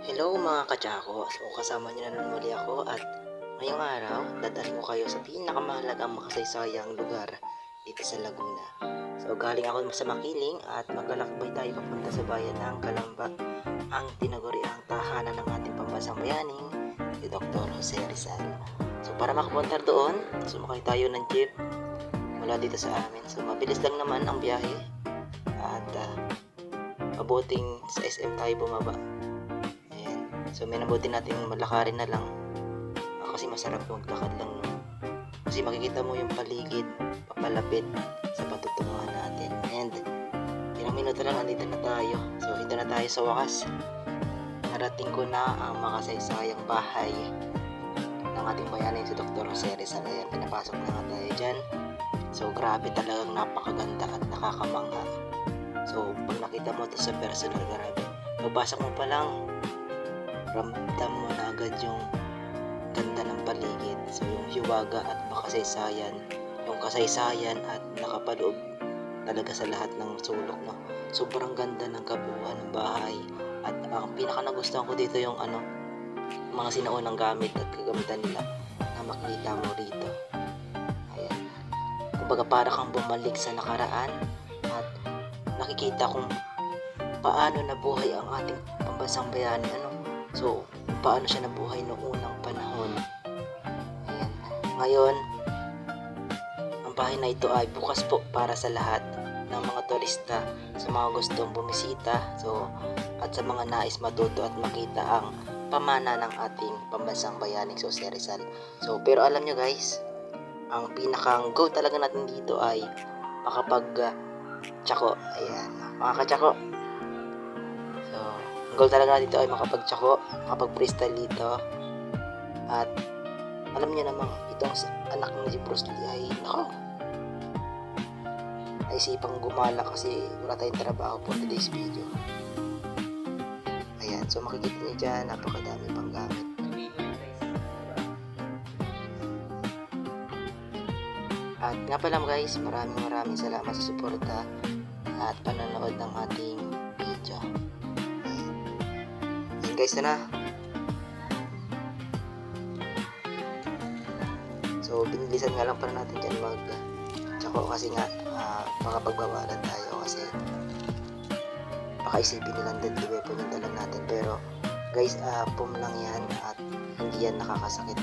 Hello mga katsako, so kasama niyo na naman muli ako at ngayong araw, dadalhin ko kayo sa pinakamahalagang makasaysayang lugar dito sa Laguna. So galing ako sa Makiling at maglalakbay tayo papunta sa bayan ng Calamba, ang tinaguriang tahanan ng ating pambansang bayaning, si Dr. Jose Rizal. So para makapunta doon, sumakay tayo ng jeep mula dito sa amin. So mabilis lang naman ang biyahe at mabuting sa SM tayo bumaba. So may nabuti natin malakarin na lang kasi masarap maglakad lang no? Kasi makikita mo yung paligid papalapit sa patutunguhan natin. And ilang minuto lang nandito na tayo. So ito na tayo sa wakas. Narating ko na ang makasaysayang bahay ng ating bayanin si Dr. Jose Rizal. Ayan, pinapasok na nga tayo dyan. So grabe, talagang napakaganda at nakakamangha. So pag nakita mo ito sa personal, grabe, pagpasok mo pa lang ramdam mo na agad yung ganda ng paligid. So yung hiwaga at makasaysayan, yung kasaysayan at nakapaloob talaga sa lahat ng sulok, no? Sobrang ganda ng kabuuan ng bahay. At ang pinaka nagustuhan ko dito yung mga sinaunang gamit at kagamitan nila na makikita mo rito. Ayan. Kumbaga para kang bumalik sa nakaraan at nakikita kung paano nabuhay ang ating pambansang bayani, So, paano siya nabuhay noong unang panahon. Ayan. Ngayon, ang bahay na ito ay bukas po para sa lahat ng mga turista, sa mga gustong bumisita, at sa mga nais matuto at makita ang pamana ng ating pambansang bayaning Jose Rizal. So, pero alam nyo guys, ang pinakang go talaga natin dito ay tsako. Ayan, mga katsako. So, ang goal talaga dito ay makapagtsako, makapag-freestyle dito. At alam niyo namang itong anak ni si Bruce Lee ay sipang gumala kasi wala tayong trabaho for today's video. Ayan, so makikita niyo dyan, napakadami pang gamit. At nga pala guys, maraming salamat sa suporta at panonood ng ating video. Guys na. So binilisan nga lang para natin dyan tsako kasi nga makapagbawalan tayo kasi baka isipin nilang deadly weapon yung dalang natin, pero guys pum lang yan at hindi yan nakakasakit.